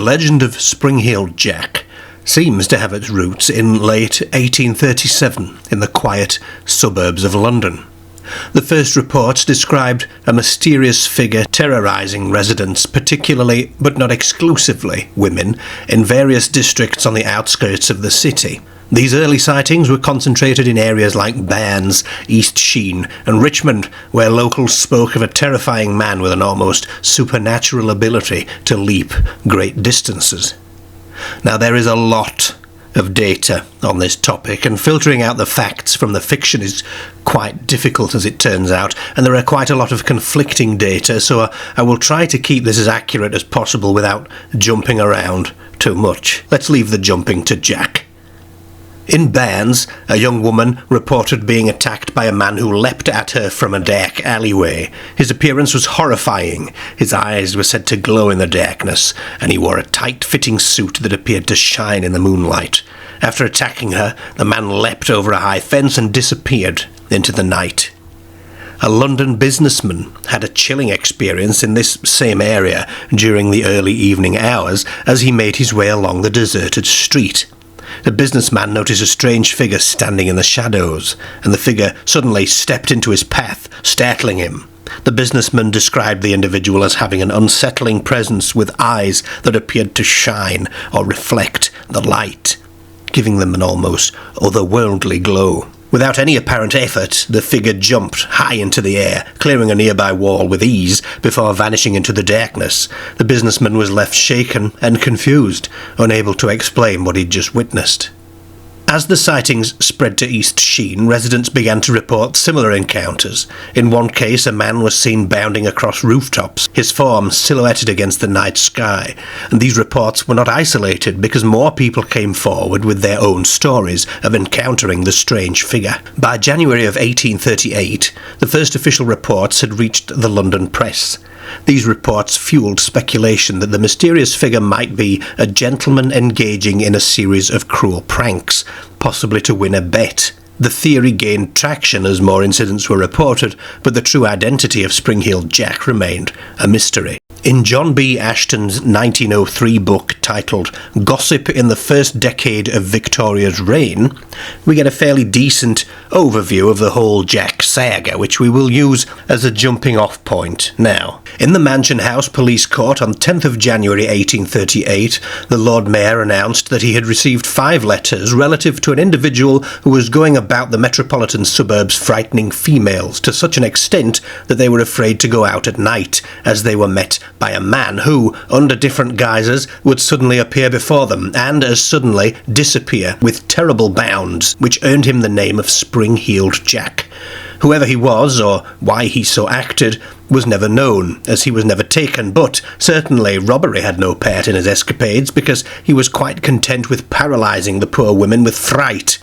legend of Spring-Heeled Jack seems to have its roots in late 1837 in the quiet suburbs of London. The first reports described a mysterious figure terrorising residents, particularly, but not exclusively, women, in various districts on the outskirts of the city. These early sightings were concentrated in areas like Barnes, East Sheen and Richmond, where locals spoke of a terrifying man with an almost supernatural ability to leap great distances. Now, there is a lot of data on this topic, and filtering out the facts from the fiction is quite difficult, as it turns out, and there are quite a lot of conflicting data, so I will try to keep this as accurate as possible without jumping around too much. Let's leave the jumping to Jack. In Barnes, a young woman reported being attacked by a man who leapt at her from a dark alleyway. His appearance was horrifying. His eyes were said to glow in the darkness, and he wore a tight-fitting suit that appeared to shine in the moonlight. After attacking her, the man leapt over a high fence and disappeared into the night. A London businessman had a chilling experience in this same area during the early evening hours as he made his way along the deserted street. The businessman noticed a strange figure standing in the shadows, and the figure suddenly stepped into his path, startling him. The businessman described the individual as having an unsettling presence with eyes that appeared to shine or reflect the light, giving them an almost otherworldly glow. Without any apparent effort, the figure jumped high into the air, clearing a nearby wall with ease before vanishing into the darkness. The businessman was left shaken and confused, unable to explain what he'd just witnessed. As the sightings spread to East Sheen, residents began to report similar encounters. In one case, a man was seen bounding across rooftops, his form silhouetted against the night sky. And these reports were not isolated, because more people came forward with their own stories of encountering the strange figure. By January of 1838, the first official reports had reached the London press. These reports fueled speculation that the mysterious figure might be a gentleman engaging in a series of cruel pranks, possibly to win a bet. The theory gained traction as more incidents were reported, but the true identity of Spring-Heeled Jack remained a mystery. In John B. Ashton's 1903 book titled Gossip in the First Decade of Victoria's Reign, we get a fairly decent overview of the whole Jack saga, which we will use as a jumping-off point now. In the Mansion House Police Court on 10th of January 1838, the Lord Mayor announced that he had received 5 letters relative to an individual who was going about the metropolitan suburbs frightening females to such an extent that they were afraid to go out at night, as they were met by a man who, under different guises, would suddenly appear before them, and as suddenly disappear with terrible bounds, which earned him the name of Spring-Heeled Jack. Whoever he was, or why he so acted, was never known, as he was never taken, but certainly robbery had no part in his escapades, because he was quite content with paralysing the poor women with fright.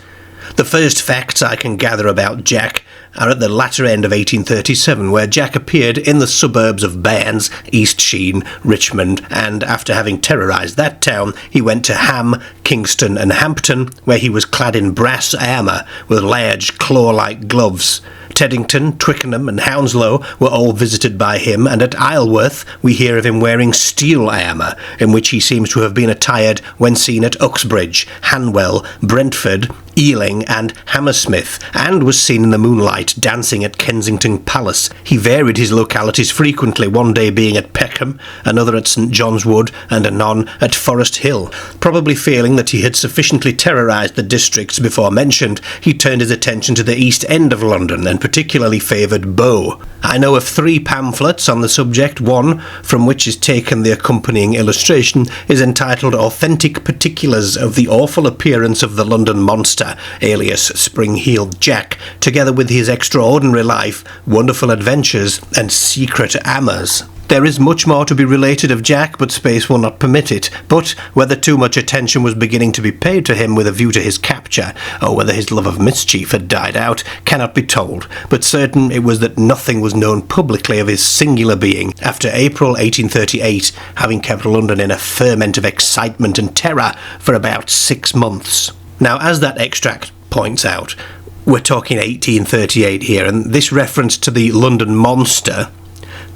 The first facts I can gather about Jack are at the latter end of 1837, where Jack appeared in the suburbs of Barnes, East Sheen, Richmond, and after having terrorised that town, he went to Ham, Kingston and Hampton, where he was clad in brass armour with large claw-like gloves. Teddington, Twickenham and Hounslow were all visited by him, and at Isleworth we hear of him wearing steel armour, in which he seems to have been attired when seen at Uxbridge, Hanwell, Brentford, Ealing and Hammersmith, and was seen in the moonlight dancing at Kensington Palace. He varied his localities frequently, one day being at Peckham, another at St John's Wood, and anon at Forest Hill. Probably feeling that he had sufficiently terrorised the districts before mentioned, he turned his attention to the East End of London, and particularly favoured Bow. I know of 3 pamphlets on the subject. One, from which is taken the accompanying illustration, is entitled Authentic Particulars of the Awful Appearance of the London Monster, alias Spring-Heeled Jack, together with his extraordinary life, wonderful adventures, and secret amours. There is much more to be related of Jack, but space will not permit it. But whether too much attention was beginning to be paid to him with a view to his capture, or whether his love of mischief had died out, cannot be told. But certain it was that nothing was known publicly of his singular being after April 1838, having kept London in a ferment of excitement and terror for about 6 months. Now, as that extract points out, we're talking 1838 here, and this reference to the London Monster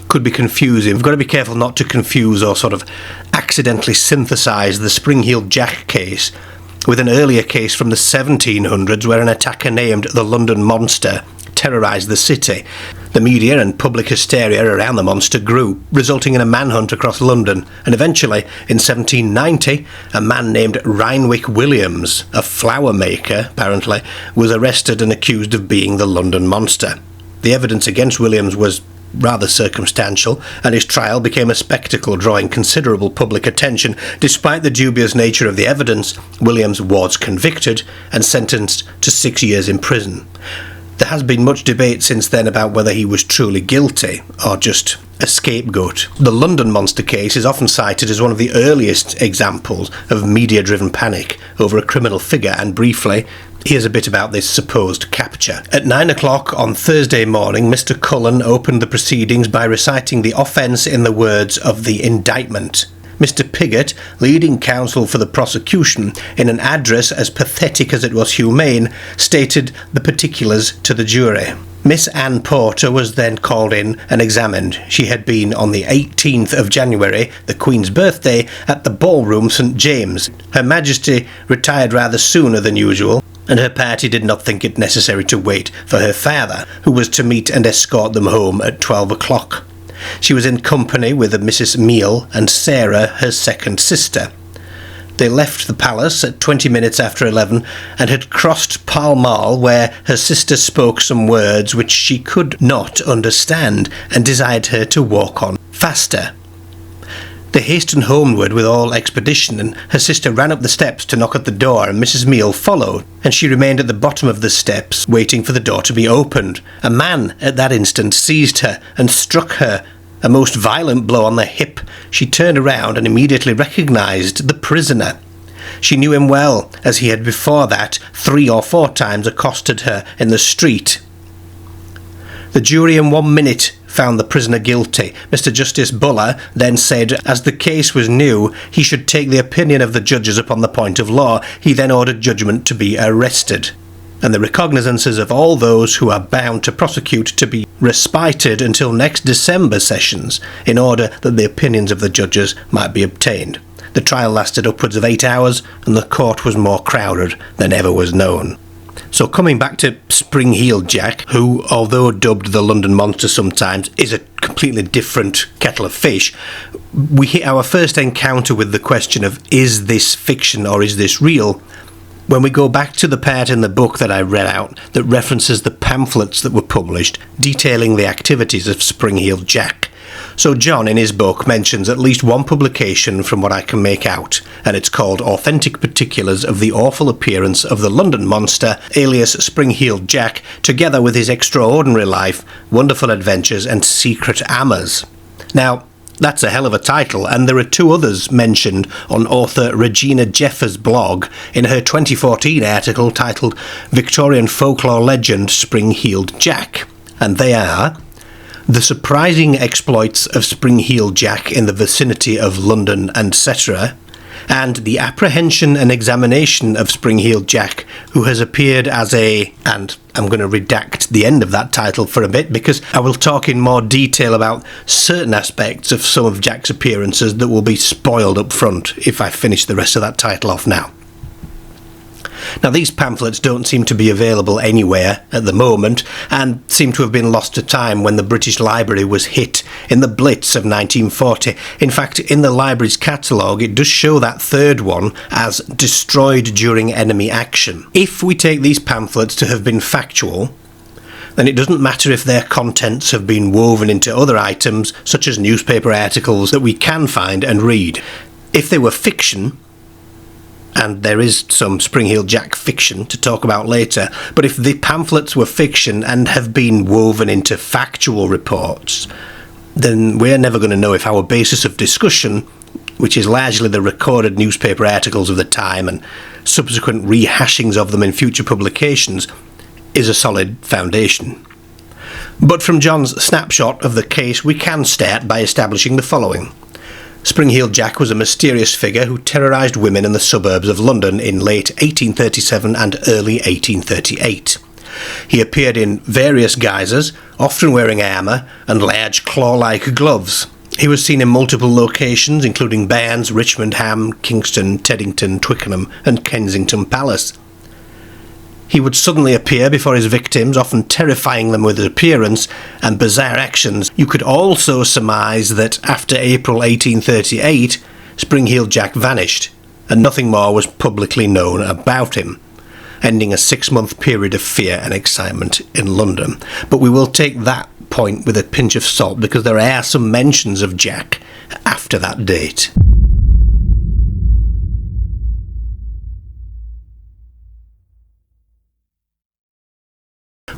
could be confusing. We've got to be careful not to confuse or sort of accidentally synthesised the Spring-Heeled Jack case with an earlier case from the 1700s where an attacker named the London Monster terrorised the city. The media and public hysteria around the monster grew, resulting in a manhunt across London, and eventually, in 1790, a man named Reinwyck Williams, a flower maker, apparently, was arrested and accused of being the London Monster. The evidence against Williams was rather circumstantial, and his trial became a spectacle, drawing considerable public attention. Despite the dubious nature of the evidence, Williams was convicted and sentenced to 6 years in prison. There has been much debate since then about whether he was truly guilty or just a scapegoat. The London Monster case is often cited as one of the earliest examples of media-driven panic over a criminal figure, and briefly, here's a bit about this supposed capture. At 9 o'clock on Thursday morning, Mr. Cullen opened the proceedings by reciting the offence in the words of the indictment. Mr. Piggott, leading counsel for the prosecution, in an address as pathetic as it was humane, stated the particulars to the jury. Miss Anne Porter was then called in and examined. She had been on the 18th of January, the Queen's birthday, at the ballroom St. James. Her Majesty retired rather sooner than usual, and her party did not think it necessary to wait for her father, who was to meet and escort them home at 12 o'clock. She was in company with Mrs. Meal and Sarah, her second sister. They left the palace at 20 minutes after 11 and had crossed Pall Mall, where her sister spoke some words which she could not understand and desired her to walk on faster. They hastened homeward with all expedition, and her sister ran up the steps to knock at the door, and Mrs. Meal followed, and she remained at the bottom of the steps, waiting for the door to be opened. A man at that instant seized her and struck her a most violent blow on the hip. She turned around and immediately recognised the prisoner. She knew him well, as he had before that 3 or 4 times accosted her in the street. The jury in 1 minute found the prisoner guilty. Mr. Justice Buller then said, as the case was new, he should take the opinion of the judges upon the point of law. He then ordered judgment to be arrested, and the recognizances of all those who are bound to prosecute to be respited until next December sessions, in order that the opinions of the judges might be obtained. The trial lasted upwards of 8 hours, and the court was more crowded than ever was known. So coming back to Spring-Heeled Jack, who, although dubbed the London Monster sometimes, is a completely different kettle of fish, we hit our first encounter with the question of, is this fiction or is this real? When we go back to the part in the book that I read out that references the pamphlets that were published detailing the activities of Spring-Heeled Jack. So John, in his book, mentions at least one publication from what I can make out, and it's called Authentic Particulars of the Awful Appearance of the London Monster, alias Spring-Heeled Jack, together with his extraordinary life, wonderful adventures, and secret amours. Now, that's a hell of a title, and there are 2 others mentioned on author Regina Jeffers' blog in her 2014 article titled Victorian Folklore Legend Spring-Heeled Jack, and they are The Surprising Exploits of Spring-Heeled Jack in the Vicinity of London, etc., and The Apprehension and Examination of Spring-Heeled Jack, who has appeared as a... and I'm going to redact the end of that title for a bit, because I will talk in more detail about certain aspects of some of Jack's appearances that will be spoiled up front if I finish the rest of that title off now. Now, these pamphlets don't seem to be available anywhere at the moment, and seem to have been lost to time when the British Library was hit in the Blitz of 1940. In fact, in the library's catalogue, it does show that third one as destroyed during enemy action. If we take these pamphlets to have been factual, then it doesn't matter if their contents have been woven into other items, such as newspaper articles that we can find and read. If they were fiction, and there is some Spring-Heeled Jack fiction to talk about later, but if the pamphlets were fiction and have been woven into factual reports, then we're never going to know if our basis of discussion, which is largely the recorded newspaper articles of the time and subsequent rehashings of them in future publications, is a solid foundation. But from John's snapshot of the case, we can start by establishing the following. Spring-Heeled Jack was a mysterious figure who terrorised women in the suburbs of London in late 1837 and early 1838. He appeared in various guises, often wearing armour and large claw-like gloves. He was seen in multiple locations, including Bairns, Richmond, Ham, Kingston, Teddington, Twickenham and Kensington Palace. He would suddenly appear before his victims, often terrifying them with his appearance and bizarre actions. You could also surmise that after April 1838, Spring-Heeled Jack vanished, and nothing more was publicly known about him, ending a 6-month period of fear and excitement in London. But we will take that point with a pinch of salt, because there are some mentions of Jack after that date.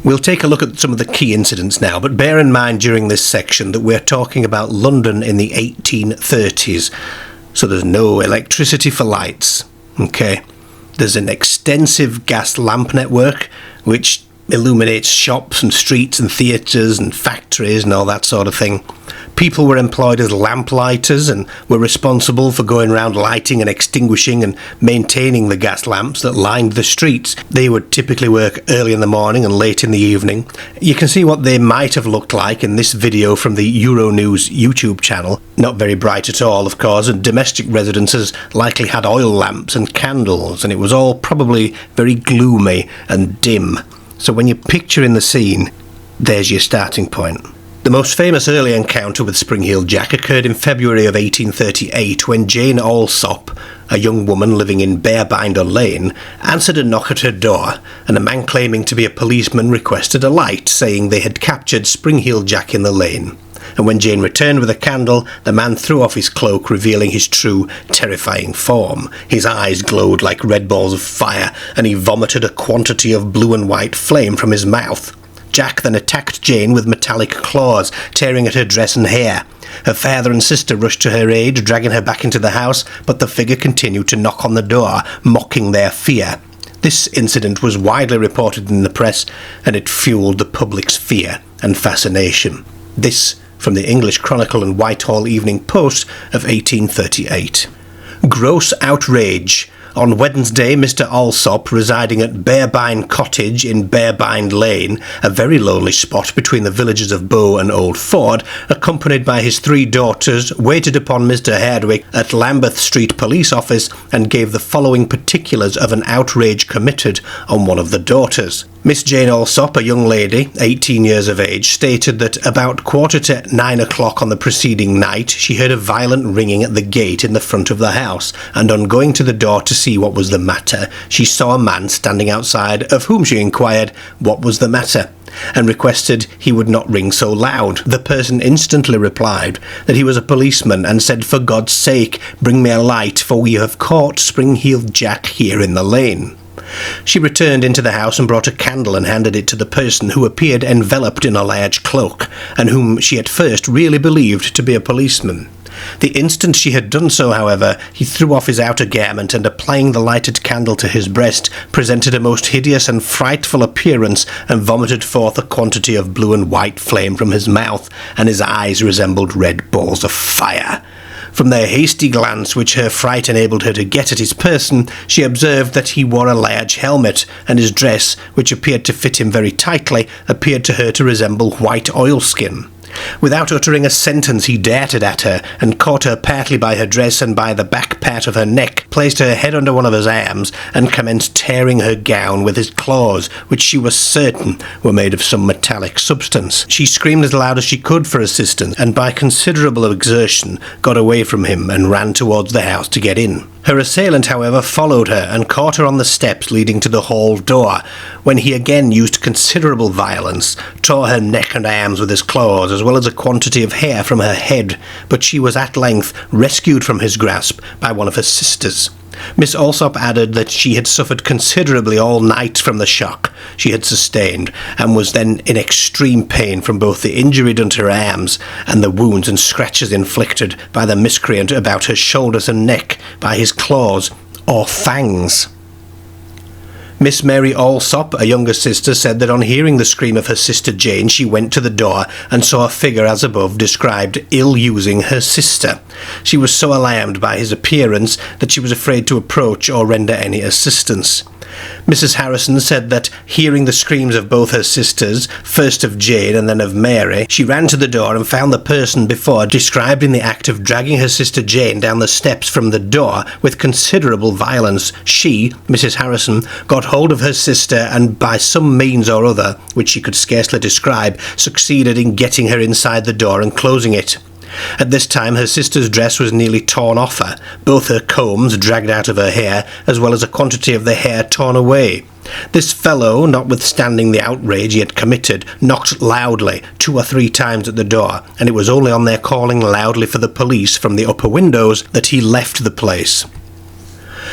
We'll take a look at some of the key incidents now, but bear in mind during this section that we're talking about London in the 1830s, so there's no electricity for lights, okay? There's an extensive gas lamp network which illuminates shops and streets and theatres and factories and all that sort of thing. People were employed as lamplighters and were responsible for going around lighting and extinguishing and maintaining the gas lamps that lined the streets. They would typically work early in the morning and late in the evening. You can see what they might have looked like in this video from the Euronews YouTube channel. Not very bright at all, of course, and domestic residences likely had oil lamps and candles, and it was all probably very gloomy and dim. So when you're picturing the scene, there's your starting point. The most famous early encounter with Spring-Heeled Jack occurred in February of 1838 when Jane Alsop, a young woman living in Bearbinder Lane, answered a knock at her door, and a man claiming to be a policeman requested a light, saying they had captured Spring-Heeled Jack in the lane. And when Jane returned with a candle, the man threw off his cloak, revealing his true, terrifying form. His eyes glowed like red balls of fire, and he vomited a quantity of blue and white flame from his mouth. Jack then attacked Jane with metallic claws, tearing at her dress and hair. Her father and sister rushed to her aid, dragging her back into the house, but the figure continued to knock on the door, mocking their fear. This incident was widely reported in the press, and it fueled the public's fear and fascination. This from the English Chronicle and Whitehall Evening Post of 1838. Gross outrage. On Wednesday, Mr. Alsop, residing at Bearbind Cottage in Bearbind Lane, a very lonely spot between the villages of Bow and Old Ford, accompanied by his 3 daughters, waited upon Mr. Hardwick at Lambeth Street Police Office and gave the following particulars of an outrage committed on one of the daughters. Miss Jane Alsop, a young lady, 18 years of age, stated that about 9:15 on the preceding night, she heard a violent ringing at the gate in the front of the house, and on going to the door to see what was the matter, she saw a man standing outside, of whom she inquired what was the matter, and requested he would not ring so loud. The person instantly replied that he was a policeman, and said, "For God's sake, bring me a light, for we have caught Spring-Heeled Jack here in the lane." She returned into the house and brought a candle and handed it to the person, who appeared enveloped in a large cloak, and whom she at first really believed to be a policeman. The instant she had done so, however, he threw off his outer garment and, applying the lighted candle to his breast, presented a most hideous and frightful appearance, and vomited forth a quantity of blue and white flame from his mouth, and his eyes resembled red balls of fire. From their hasty glance, which her fright enabled her to get at his person, she observed that he wore a large helmet, and his dress, which appeared to fit him very tightly, appeared to her to resemble white oilskin. Without uttering a sentence, he darted at her, and caught her partly by her dress and by the back part of her neck, placed her head under one of his arms, and commenced tearing her gown with his claws, which she was certain were made of some metallic substance. She screamed as loud as she could for assistance, and by considerable exertion got away from him and ran towards the house to get in. Her assailant, however, followed her and caught her on the steps leading to the hall door, when he again used considerable violence, tore her neck and arms with his claws, as well as a quantity of hair from her head, but she was at length rescued from his grasp by one of her sisters. Miss Alsop added that she had suffered considerably all night from the shock she had sustained, and was then in extreme pain from both the injury done to her arms and the wounds and scratches inflicted by the miscreant about her shoulders and neck by his claws or fangs. Miss Mary Alsop, a younger sister, said that on hearing the scream of her sister Jane, she went to the door and saw a figure as above described ill-using her sister. She was so alarmed by his appearance that she was afraid to approach or render any assistance. Mrs. Harrison said that, hearing the screams of both her sisters, first of Jane and then of Mary, she ran to the door and found the person before described in the act of dragging her sister Jane down the steps from the door with considerable violence. She, Mrs. Harrison, got hold of her sister and by some means or other, which she could scarcely describe, succeeded in getting her inside the door and closing it. At this time her sister's dress was nearly torn off her, both her combs dragged out of her hair, as well as a quantity of the hair torn away. This fellow, notwithstanding the outrage he had committed, knocked loudly 2 or 3 times at the door, and it was only on their calling loudly for the police from the upper windows that he left the place.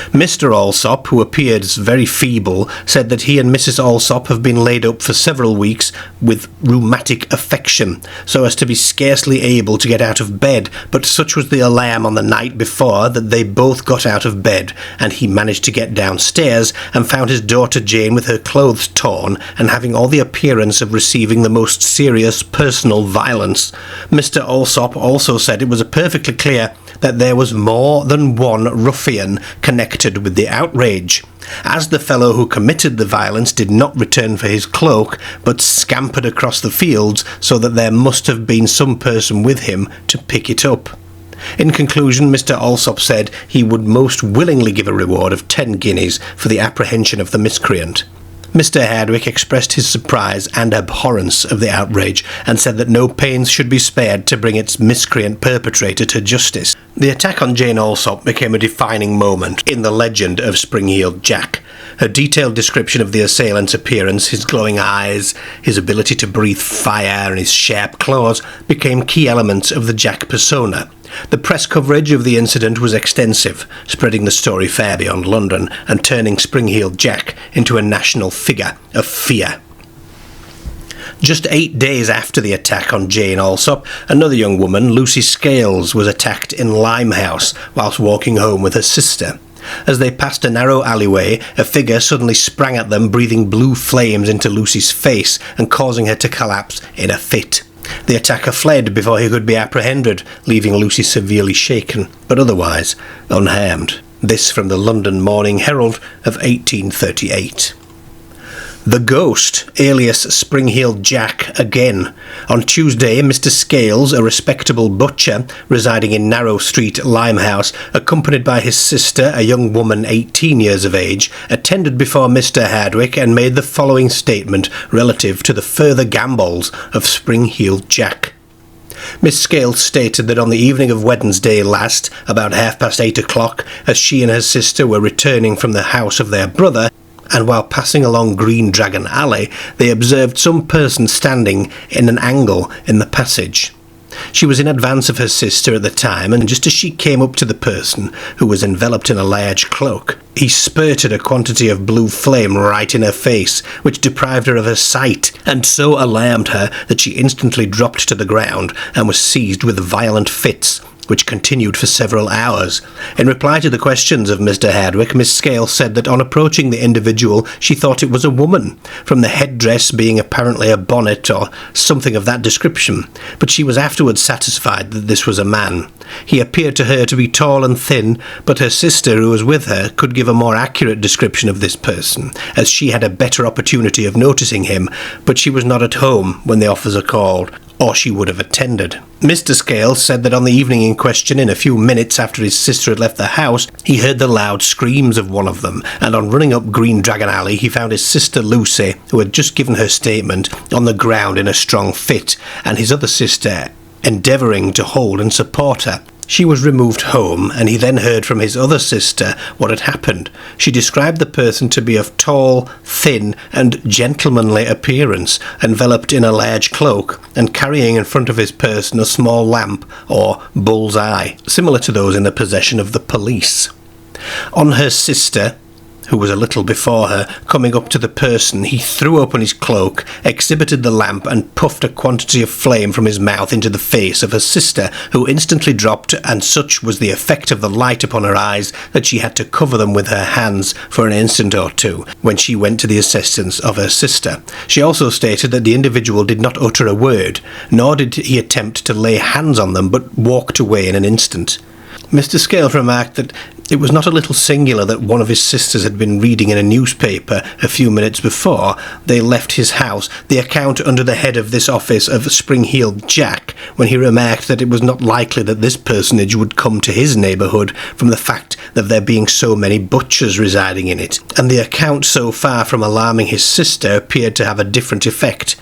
Mr. Alsop, who appeared very feeble, said that he and Mrs. Alsop have been laid up for several weeks with rheumatic affection, so as to be scarcely able to get out of bed, but such was the alarm on the night before that they both got out of bed, and he managed to get downstairs and found his daughter Jane with her clothes torn and having all the appearance of receiving the most serious personal violence. Mr. Alsop also said it was perfectly clear that there was more than one ruffian connected with the outrage, as the fellow who committed the violence did not return for his cloak, but scampered across the fields, so that there must have been some person with him to pick it up. In conclusion, Mr. Alsop said he would most willingly give a reward of 10 guineas for the apprehension of the miscreant. Mr. Hardwick expressed his surprise and abhorrence of the outrage, and said that no pains should be spared to bring its miscreant perpetrator to justice. The attack on Jane Alsop became a defining moment in the legend of Spring-Heeled Jack. Her detailed description of the assailant's appearance, his glowing eyes, his ability to breathe fire, and his sharp claws became key elements of the Jack persona. The press coverage of the incident was extensive, spreading the story far beyond London and turning Spring-Heeled Jack into a national figure of fear. Just 8 days after the attack on Jane Alsop, another young woman, Lucy Scales, was attacked in Limehouse whilst walking home with her sister. As they passed a narrow alleyway, a figure suddenly sprang at them, breathing blue flames into Lucy's face and causing her to collapse in a fit. The attacker fled before he could be apprehended, leaving Lucy severely shaken, but otherwise unharmed. This from the London Morning Herald of 1838. The ghost, alias Spring-Heeled Jack, again. On Tuesday, Mr. Scales, a respectable butcher residing in Narrow Street, Limehouse, accompanied by his sister, a young woman 18 years of age, attended before Mr. Hardwick and made the following statement relative to the further gambols of Spring-Heeled Jack. Miss Scales stated that on the evening of Wednesday last, about 8:30 o'clock, as she and her sister were returning from the house of their brother, and while passing along Green Dragon Alley, they observed some person standing in an angle in the passage. She was in advance of her sister at the time, and just as she came up to the person, who was enveloped in a large cloak, he spurted a quantity of blue flame right in her face, which deprived her of her sight, and so alarmed her that she instantly dropped to the ground and was seized with violent fits, which continued for several hours. In reply to the questions of Mr. Hardwick, Miss Scales said that on approaching the individual she thought it was a woman, from the headdress being apparently a bonnet or something of that description, but she was afterwards satisfied that this was a man. He appeared to her to be tall and thin, but her sister, who was with her, could give a more accurate description of this person, as she had a better opportunity of noticing him, but she was not at home when the officer called, or she would have attended. Mr. Scales said that on the evening in question, in a few minutes after his sister had left the house, he heard the loud screams of one of them, and on running up Green Dragon Alley he found his sister Lucy, who had just given her statement, on the ground in a strong fit, and his other sister endeavouring to hold and support her. She was removed home, and he then heard from his other sister what had happened. She described the person to be of tall, thin, and gentlemanly appearance, enveloped in a large cloak, and carrying in front of his person a small lamp, or bull's eye, similar to those in the possession of the police. On her sister, who was a little before her, coming up to the person, he threw open his cloak, exhibited the lamp, and puffed a quantity of flame from his mouth into the face of her sister, who instantly dropped, and such was the effect of the light upon her eyes that she had to cover them with her hands for an instant or two, when she went to the assistance of her sister. She also stated that the individual did not utter a word, nor did he attempt to lay hands on them, but walked away in an instant. Mr. Scales remarked that It was not a little singular that one of his sisters had been reading in a newspaper a few minutes before they left his house the account under the head of this office of Spring-Heeled Jack, when he remarked that it was not likely that this personage would come to his neighbourhood from the fact of there being so many butchers residing in it, and the account, so far from alarming his sister, appeared to have a different effect.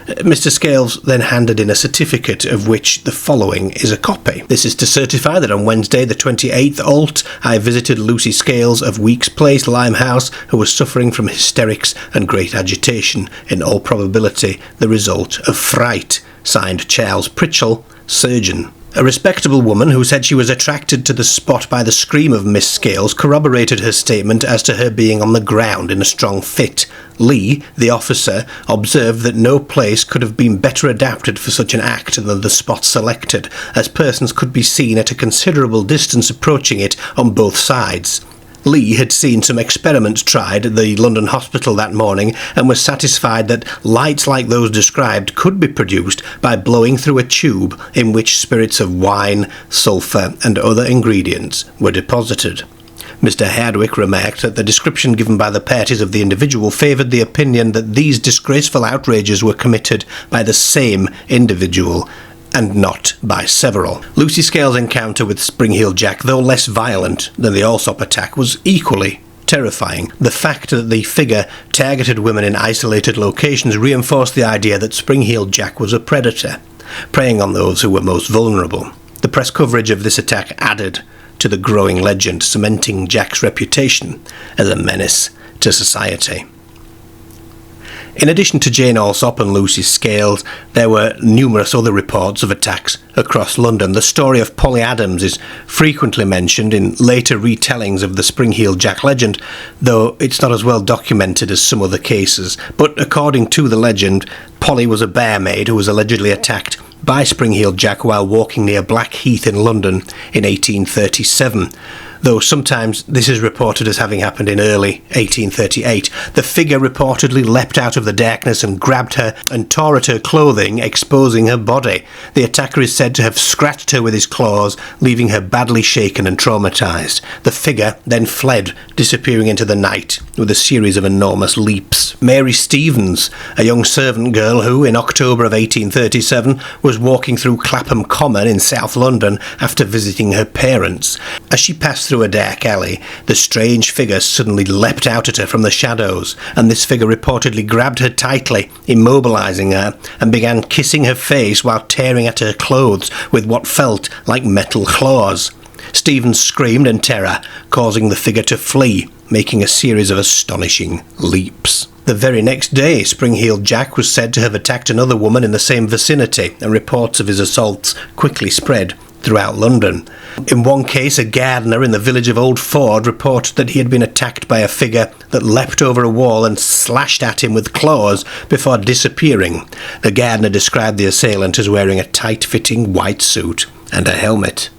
Mr. Scales then handed in a certificate of which the following is a copy. This is to certify that on Wednesday the 28th ult I visited Lucy Scales of Weeks Place, Limehouse, who was suffering from hysterics and great agitation, in all probability the result of fright. Signed Charles Pritchell, surgeon. A respectable woman who said she was attracted to the spot by the scream of Miss Scales corroborated her statement as to her being on the ground in a strong fit. Lee, the officer, observed that no place could have been better adapted for such an act than the spot selected, as persons could be seen at a considerable distance approaching it on both sides. Lee had seen some experiments tried at the London hospital that morning and was satisfied that lights like those described could be produced by blowing through a tube in which spirits of wine, sulphur and other ingredients were deposited. Mr. Hardwick remarked that the description given by the parties of the individual favoured the opinion that these disgraceful outrages were committed by the same individual, and not by several. Lucy Scales' encounter with Spring-Heeled Jack, though less violent than the Allsop attack, was equally terrifying. The fact that the figure targeted women in isolated locations reinforced the idea that Spring-Heeled Jack was a predator, preying on those who were most vulnerable. The press coverage of this attack added to the growing legend, cementing Jack's reputation as a menace to society. In addition to Jane Allsop and Lucy Scales, there were numerous other reports of attacks across London. The story of Polly Adams is frequently mentioned in later retellings of the Spring-Heeled Jack legend, though it's not as well documented as some other cases. But according to the legend, Polly was a baremaid who was allegedly attacked by Spring-Heeled Jack while walking near Blackheath in London in 1837. Though sometimes this is reported as having happened in early 1838. The figure reportedly leapt out of the darkness and grabbed her and tore at her clothing, exposing her body. The attacker is said to have scratched her with his claws, leaving her badly shaken and traumatised. The figure then fled, disappearing into the night with a series of enormous leaps. Mary Stevens, a young servant girl who, in October of 1837, was walking through Clapham Common in South London after visiting her parents. As she passed through a dark alley, the strange figure suddenly leapt out at her from the shadows, and this figure reportedly grabbed her tightly, immobilising her, and began kissing her face while tearing at her clothes with what felt like metal claws. Stevens screamed in terror, causing the figure to flee, making a series of astonishing leaps. The very next day, Spring-Heeled Jack was said to have attacked another woman in the same vicinity, and reports of his assaults quickly spread throughout London. In one case, a gardener in the village of Old Ford reported that he had been attacked by a figure that leapt over a wall and slashed at him with claws before disappearing. The gardener described the assailant as wearing a tight-fitting white suit and a helmet.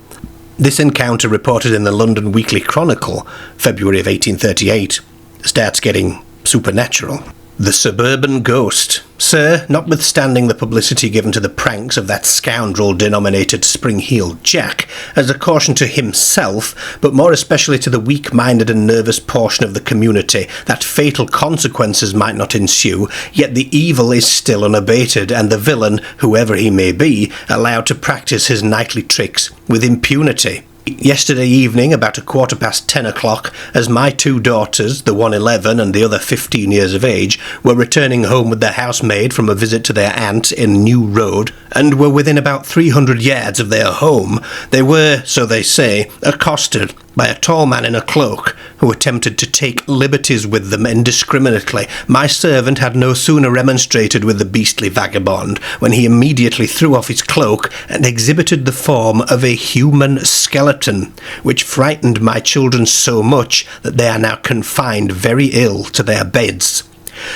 This encounter, reported in the London Weekly Chronicle, February of 1838, starts getting supernatural. The Suburban Ghost. Sir, notwithstanding the publicity given to the pranks of that scoundrel denominated Spring-Heeled Jack, as a caution to himself, but more especially to the weak-minded and nervous portion of the community, that fatal consequences might not ensue, yet the evil is still unabated, and the villain, whoever he may be, allowed to practice his nightly tricks with impunity. Yesterday evening, about 10:15, as my two daughters, the one 11 and the other 15 years of age, were returning home with their housemaid from a visit to their aunt in New Road, and were within about 300 yards of their home, they were, so they say, accosted by a tall man in a cloak, who attempted to take liberties with them indiscriminately. My servant had no sooner remonstrated with the beastly vagabond, when he immediately threw off his cloak and exhibited the form of a human skeleton, which frightened my children so much that they are now confined very ill to their beds.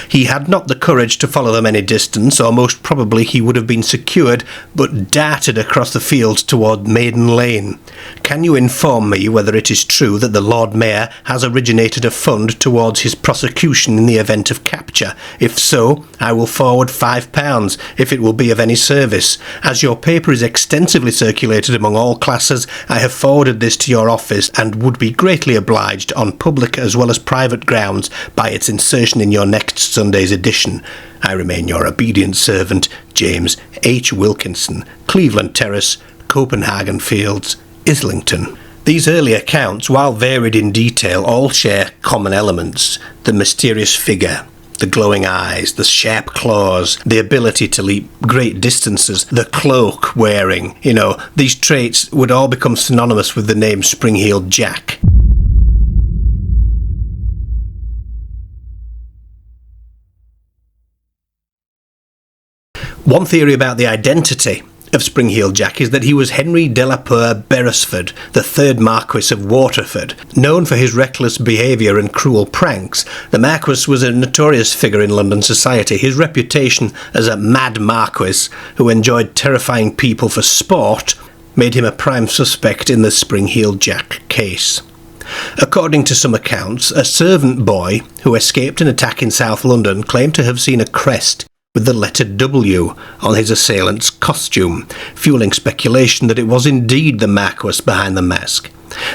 He had not the courage to follow them any distance, or most probably he would have been secured, but darted across the fields toward Maiden Lane. Can you inform me whether it is true that the Lord Mayor has originated a fund towards his prosecution in the event of capture? If so, I will forward £5, if it will be of any service. As your paper is extensively circulated among all classes, I have forwarded this to your office and would be greatly obliged on public as well as private grounds by its insertion in your next Sunday's edition. I remain your obedient servant, James H. Wilkinson, Cleveland Terrace, Copenhagen Fields, Islington. These early accounts, while varied in detail, all share common elements: the mysterious figure, the glowing eyes, the sharp claws, the ability to leap great distances, the cloak wearing. These traits would all become synonymous with the name Spring-Heeled Jack. One theory about the identity of Spring-Heeled Jack is that he was Henry de la Poer Beresford, the third Marquis of Waterford. Known for his reckless behaviour and cruel pranks, the Marquis was a notorious figure in London society. His reputation as a mad Marquis who enjoyed terrifying people for sport made him a prime suspect in the Spring-Heeled Jack case. According to some accounts, a servant boy who escaped an attack in South London claimed to have seen a crest with the letter W on his assailant's costume, fueling speculation that it was indeed the Marquis behind the mask.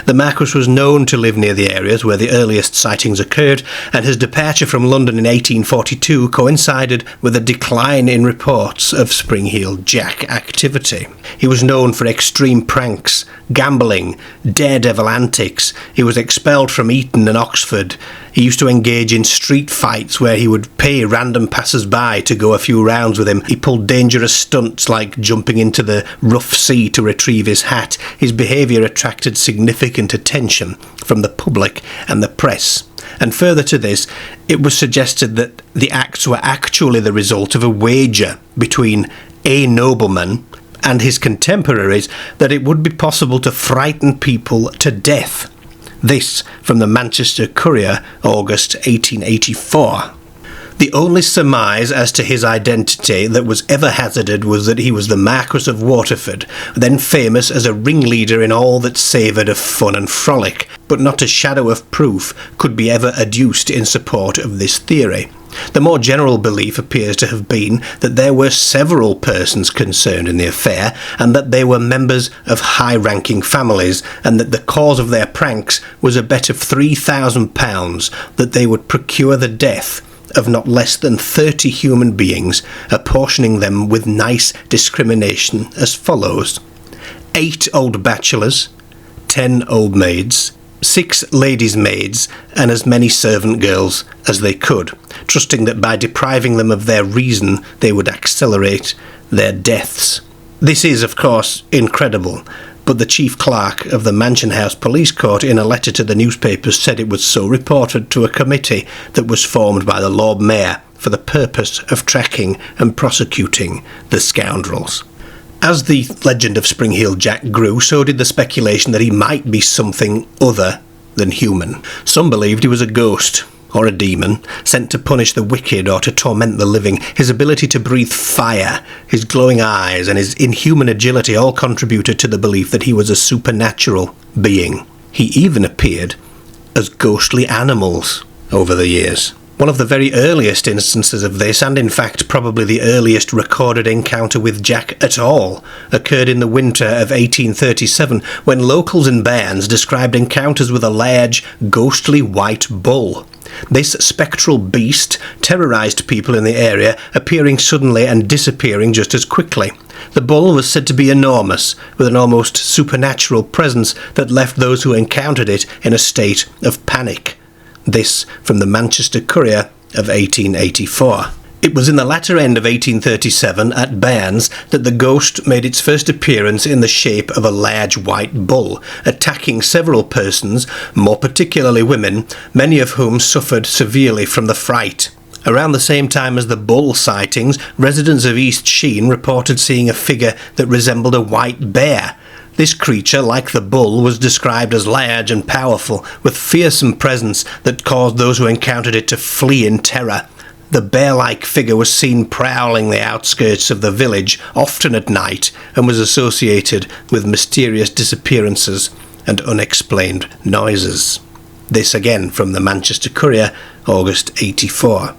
The Marquis was known to live near the areas where the earliest sightings occurred, and his departure from London in 1842 coincided with a decline in reports of Spring-Heeled Jack activity. He was known for extreme pranks, gambling, daredevil antics. He was expelled from Eton and Oxford. He used to engage in street fights where he would pay random passers-by to go a few rounds with him. He pulled dangerous stunts like jumping into the rough sea to retrieve his hat. His behaviour attracted significant attention from the public and the press. And further to this, it was suggested that the acts were actually the result of a wager between a nobleman and his contemporaries that it would be possible to frighten people to death. This from the Manchester Courier, August 1884. The only surmise as to his identity that was ever hazarded was that he was the Marquis of Waterford, then famous as a ringleader in all that savoured of fun and frolic, but not a shadow of proof could be ever adduced in support of this theory. The more general belief appears to have been that there were several persons concerned in the affair, and that they were members of high-ranking families, and that the cause of their pranks was a bet of £3,000 that they would procure the death of not less than 30 human beings, apportioning them with nice discrimination as follows: 8 old bachelors, 10 old maids, 6 ladies' maids, and as many servant girls as they could, trusting that by depriving them of their reason they would accelerate their deaths. This is, of course, incredible, but the chief clerk of the Mansion House Police Court in a letter to the newspapers said it was so reported to a committee that was formed by the Lord Mayor for the purpose of tracking and prosecuting the scoundrels. As the legend of Spring-Heeled Jack grew, so did the speculation that he might be something other than human. Some believed he was a ghost, or a demon, sent to punish the wicked or to torment the living. His ability to breathe fire, his glowing eyes, and his inhuman agility all contributed to the belief that he was a supernatural being. He even appeared as ghostly animals over the years. One of the very earliest instances of this, and in fact probably the earliest recorded encounter with Jack at all, occurred in the winter of 1837, when locals in Barnes described encounters with a large, ghostly white bull. This spectral beast terrorised people in the area, appearing suddenly and disappearing just as quickly. The bull was said to be enormous, with an almost supernatural presence that left those who encountered it in a state of panic. This from the Manchester Courier of 1884. It was in the latter end of 1837 at Barnes that the ghost made its first appearance in the shape of a large white bull, attacking several persons, more particularly women, many of whom suffered severely from the fright. Around the same time as the bull sightings, residents of East Sheen reported seeing a figure that resembled a white bear. This creature, like the bull, was described as large and powerful, with fearsome presence that caused those who encountered it to flee in terror. The bear-like figure was seen prowling the outskirts of the village, often at night, and was associated with mysterious disappearances and unexplained noises. This again from the Manchester Courier, August 84.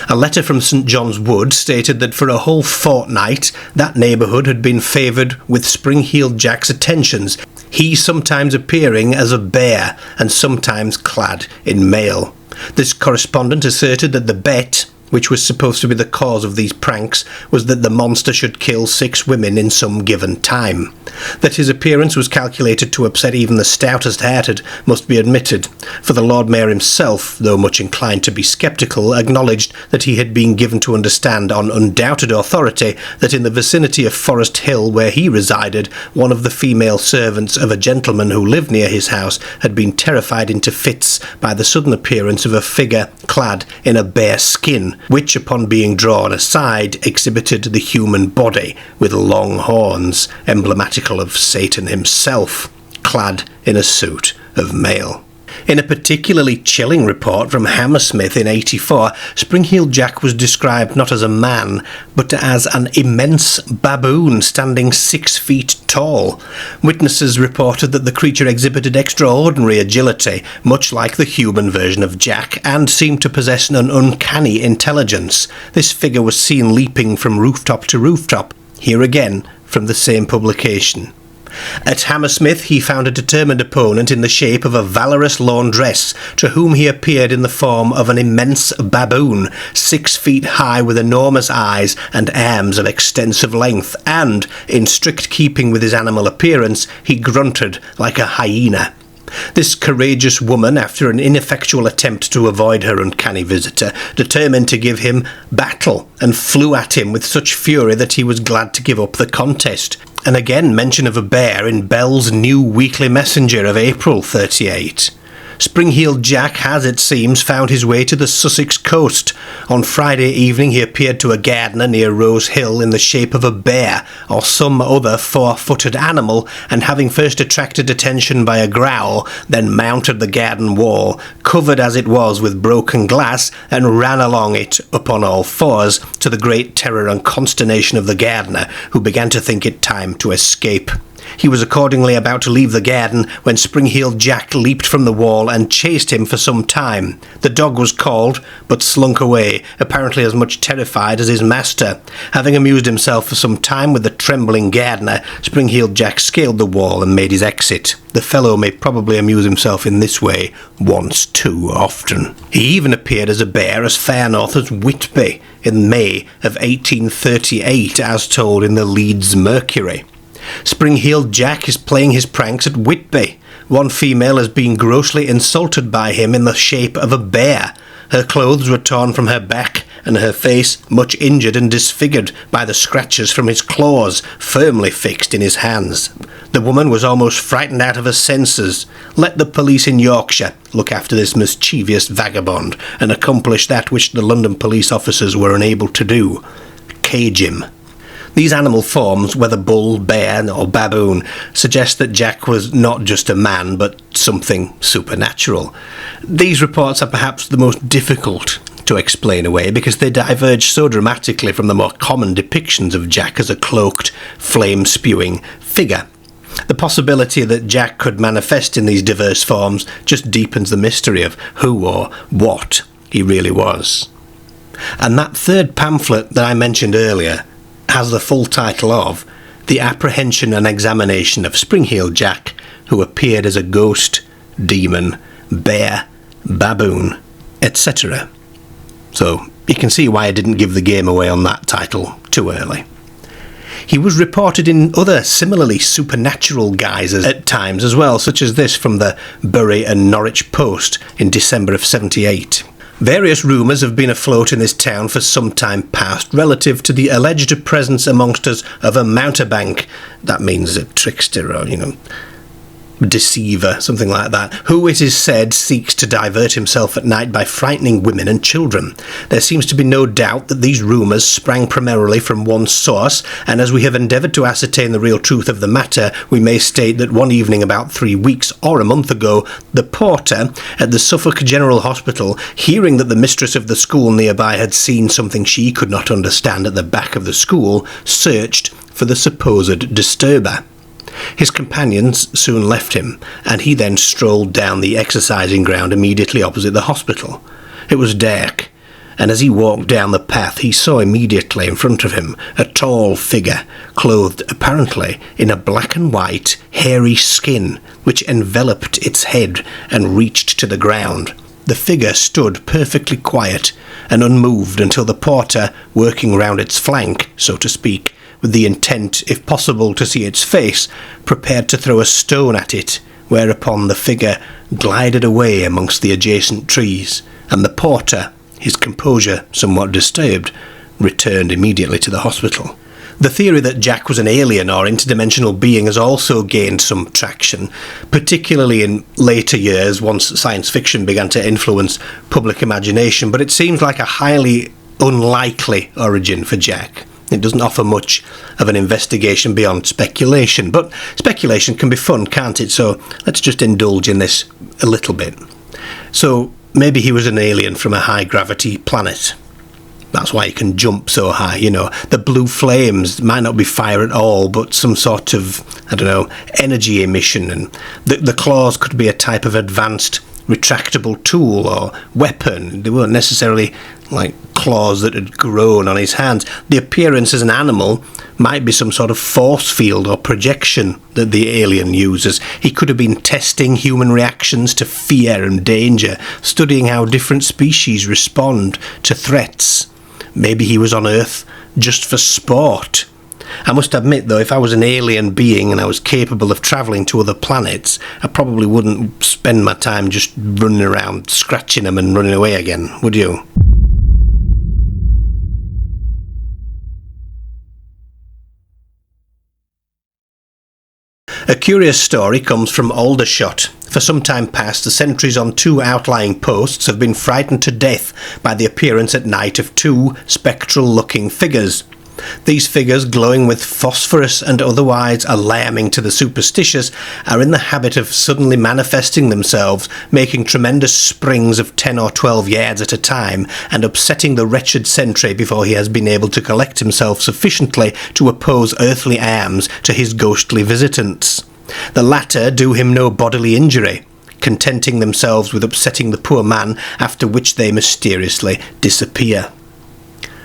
A letter from St John's Wood stated that for a whole fortnight that neighbourhood had been favoured with Spring-Heeled Jack's attentions, he sometimes appearing as a bear and sometimes clad in mail. This correspondent asserted that the bet, which was supposed to be the cause of these pranks, was that the monster should kill 6 women in some given time. That his appearance was calculated to upset even the stoutest-hearted must be admitted, for the Lord Mayor himself, though much inclined to be sceptical, acknowledged that he had been given to understand on undoubted authority that in the vicinity of Forest Hill, where he resided, one of the female servants of a gentleman who lived near his house had been terrified into fits by the sudden appearance of a figure clad in a bear skin, which, upon being drawn aside, exhibited the human body with long horns, emblematical of Satan himself, clad in a suit of mail. In a particularly chilling report from Hammersmith in 84, Spring-Heeled Jack was described not as a man, but as an immense baboon standing 6 feet tall. Witnesses reported that the creature exhibited extraordinary agility, much like the human version of Jack, and seemed to possess an uncanny intelligence. This figure was seen leaping from rooftop to rooftop, here again from the same publication. At Hammersmith he found a determined opponent in the shape of a valorous laundress, to whom he appeared in the form of an immense baboon, 6 feet high, with enormous eyes and arms of extensive length, and, in strict keeping with his animal appearance, he grunted like a hyena. This courageous woman, after an ineffectual attempt to avoid her uncanny visitor, determined to give him battle, and flew at him with such fury that he was glad to give up the contest. And again mention of a bear in Bell's New Weekly Messenger of April 38. Spring-Heeled Jack has, it seems, found his way to the Sussex coast. On Friday evening he appeared to a gardener near Rose Hill in the shape of a bear or some other 4-footed animal, and having first attracted attention by a growl, then mounted the garden wall, covered as it was with broken glass, and ran along it upon all fours, to the great terror and consternation of the gardener, who began to think it time to escape. He was accordingly about to leave the garden when Spring-Heeled Jack leaped from the wall and chased him for some time. The dog was called, but slunk away, apparently as much terrified as his master. Having amused himself for some time with the trembling gardener, Spring-Heeled Jack scaled the wall and made his exit. The fellow may probably amuse himself in this way once too often. He even appeared as a bear as far north as Whitby in May of 1838, as told in the Leeds Mercury. Spring-Heeled Jack is playing his pranks at Whitby. One female has been grossly insulted by him in the shape of a bear. Her clothes were torn from her back, and her face much injured and disfigured by the scratches from his claws, firmly fixed in his hands. The woman was almost frightened out of her senses. Let the police in Yorkshire look after this mischievous vagabond, and accomplish that which the London police officers were unable to do: cage him. These animal forms, whether bull, bear or baboon, suggest that Jack was not just a man, but something supernatural. These reports are perhaps the most difficult to explain away, because they diverge so dramatically from the more common depictions of Jack as a cloaked, flame-spewing figure. The possibility that Jack could manifest in these diverse forms just deepens the mystery of who or what he really was. And that third pamphlet that I mentioned earlier has the full title of The Apprehension and Examination of Spring-Heeled Jack, who appeared as a ghost, demon, bear, baboon, etc. So you can see why I didn't give the game away on that title too early. He was reported in other similarly supernatural guises at times as well, such as this from the Bury and Norwich Post in December of 78. Various rumours have been afloat in this town for some time past relative to the alleged presence amongst us of a mountebank. That means a trickster, or, deceiver, something like that, who it is said seeks to divert himself at night by frightening women and children. There seems to be no doubt that these rumours sprang primarily from one source, and as we have endeavoured to ascertain the real truth of the matter, we may state that one evening about 3 weeks or a month ago, the porter at the Suffolk General Hospital, hearing that the mistress of the school nearby had seen something she could not understand at the back of the school, searched for the supposed disturber. His companions soon left him, and he then strolled down the exercising ground immediately opposite the hospital. It was dark, and as he walked down the path he saw immediately in front of him a tall figure, clothed apparently in a black and white, hairy skin, which enveloped its head and reached to the ground. The figure stood perfectly quiet and unmoved until the porter, working round its flank, so to speak, with the intent, if possible, to see its face, prepared to throw a stone at it, whereupon the figure glided away amongst the adjacent trees, and the porter, his composure somewhat disturbed, returned immediately to the hospital. The theory that Jack was an alien or interdimensional being has also gained some traction, particularly in later years once science fiction began to influence public imagination, but it seems like a highly unlikely origin for Jack. It doesn't offer much of an investigation beyond speculation, but speculation can be fun, can't it? So let's just indulge in this a little bit. So maybe he was an alien from a high-gravity planet. That's why he can jump so high, you know. The blue flames might not be fire at all, but some sort of, energy emission. And the claws could be a type of advanced retractable tool or weapon. They weren't necessarily like claws that had grown on his hands. The appearance as an animal might be some sort of force field or projection that the alien uses. He could have been testing human reactions to fear and danger, studying how different species respond to threats. Maybe he was on Earth just for sport. I must admit, though, if I was an alien being and I was capable of travelling to other planets, I probably wouldn't spend my time just running around, scratching them and running away again, would you? A curious story comes from Aldershot. For some time past, the sentries on 2 outlying posts have been frightened to death by the appearance at night of 2 spectral-looking figures. These figures, glowing with phosphorus and otherwise alarming to the superstitious, are in the habit of suddenly manifesting themselves, making tremendous springs of 10 or 12 yards at a time, and upsetting the wretched sentry before he has been able to collect himself sufficiently to oppose earthly arms to his ghostly visitants. The latter do him no bodily injury, contenting themselves with upsetting the poor man, after which they mysteriously disappear.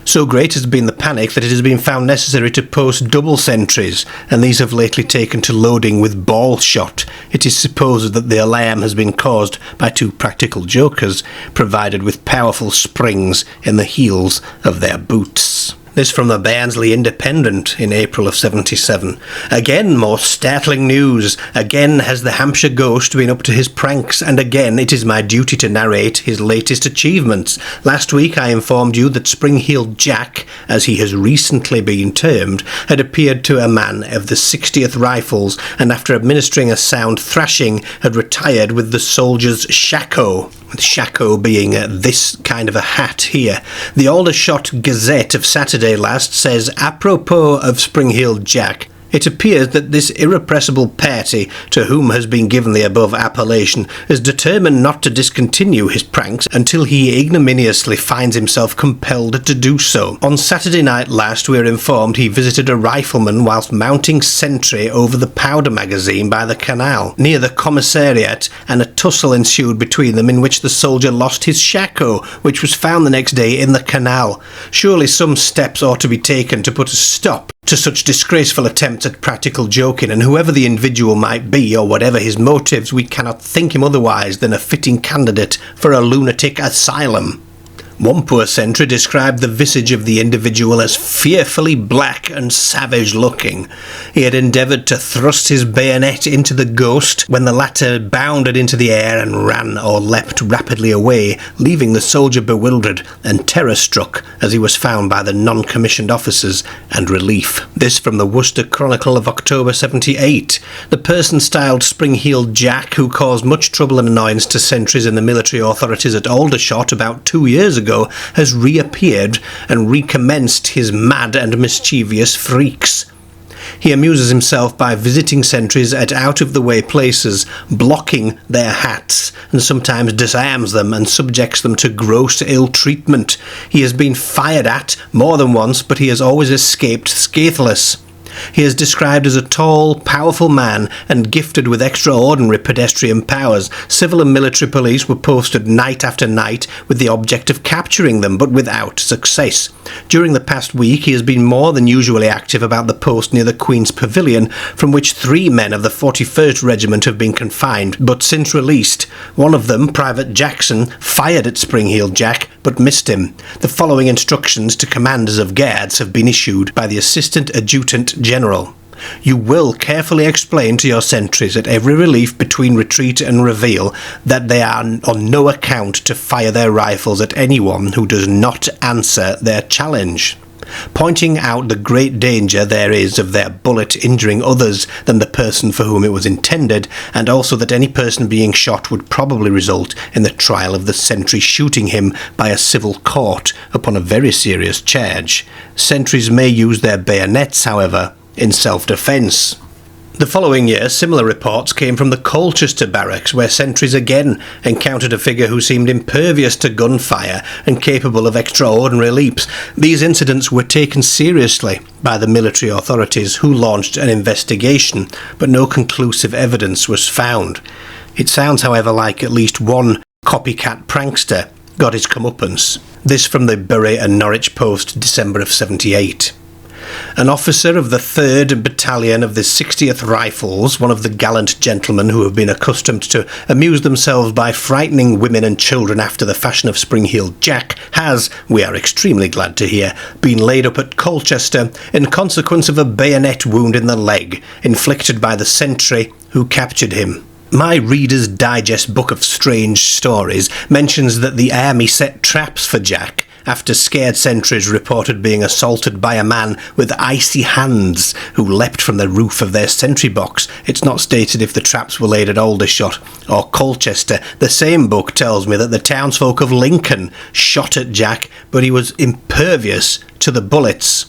So great has been the panic that it has been found necessary to post double sentries, and these have lately taken to loading with ball shot. It is supposed that the alarm has been caused by 2 practical jokers, provided with powerful springs in the heels of their boots. This from the Barnsley Independent in April of 77. Again, more startling news. Again has the Hampshire ghost been up to his pranks, and again it is my duty to narrate his latest achievements. Last week I informed you that Spring-Heeled Jack, as he has recently been termed, had appeared to a man of the 60th Rifles, and after administering a sound thrashing, had retired with the soldier's shako. With shako being this kind of a hat here. The Aldershot Gazette of Saturday last says, apropos of Spring-Heeled Jack, it appears that this irrepressible party, to whom has been given the above appellation, is determined not to discontinue his pranks until he ignominiously finds himself compelled to do so. On Saturday night last, we are informed he visited a rifleman whilst mounting sentry over the powder magazine by the canal, near the commissariat, and a tussle ensued between them in which the soldier lost his shako, which was found the next day in the canal. Surely some steps ought to be taken to put a stop to such disgraceful attempts at practical joking, and whoever the individual might be, or whatever his motives, we cannot think him otherwise than a fitting candidate for a lunatic asylum. One poor sentry described the visage of the individual as fearfully black and savage-looking. He had endeavoured to thrust his bayonet into the ghost when the latter bounded into the air and ran or leapt rapidly away, leaving the soldier bewildered and terror-struck as he was found by the non-commissioned officers and relief. This from the Worcester Chronicle of October 78. The person styled Spring-Heeled Jack, who caused much trouble and annoyance to sentries and the military authorities at Aldershot about 2 years ago, has reappeared and recommenced his mad and mischievous freaks. He amuses himself by visiting sentries at out-of-the-way places, blocking their hats, and sometimes disarms them and subjects them to gross ill-treatment. He has been fired at more than once, but he has always escaped scatheless. He is described as a tall, powerful man and gifted with extraordinary pedestrian powers. Civil and military police were posted night after night with the object of capturing them, but without success. During the past week, he has been more than usually active about the post near the Queen's Pavilion, from which 3 men of the 41st Regiment have been confined, but since released. One of them, Private Jackson, fired at Spring-Heeled Jack, but missed him. The following instructions to commanders of guards have been issued by the Assistant Adjutant General. You will carefully explain to your sentries at every relief between retreat and reveal that they are on no account to fire their rifles at anyone who does not answer their challenge, pointing out the great danger there is of their bullet injuring others than the person for whom it was intended, and also that any person being shot would probably result in the trial of the sentry shooting him by a civil court upon a very serious charge. Sentries may use their bayonets, however, in self-defence. The following year, similar reports came from the Colchester barracks, where sentries again encountered a figure who seemed impervious to gunfire and capable of extraordinary leaps. These incidents were taken seriously by the military authorities, who launched an investigation, but no conclusive evidence was found. It sounds, however, like at least one copycat prankster got his comeuppance. This from the Bury and Norwich Post, December of 78. An officer of the 3rd Battalion of the 60th Rifles, one of the gallant gentlemen who have been accustomed to amuse themselves by frightening women and children after the fashion of Spring-Heeled Jack, has, we are extremely glad to hear, been laid up at Colchester in consequence of a bayonet wound in the leg, inflicted by the sentry who captured him. My Reader's Digest book of strange stories mentions that the army set traps for Jack after scared sentries reported being assaulted by a man with icy hands who leapt from the roof of their sentry box. It's not stated if the traps were laid at Aldershot or Colchester. The same book tells me that the townsfolk of Lincoln shot at Jack, but he was impervious to the bullets.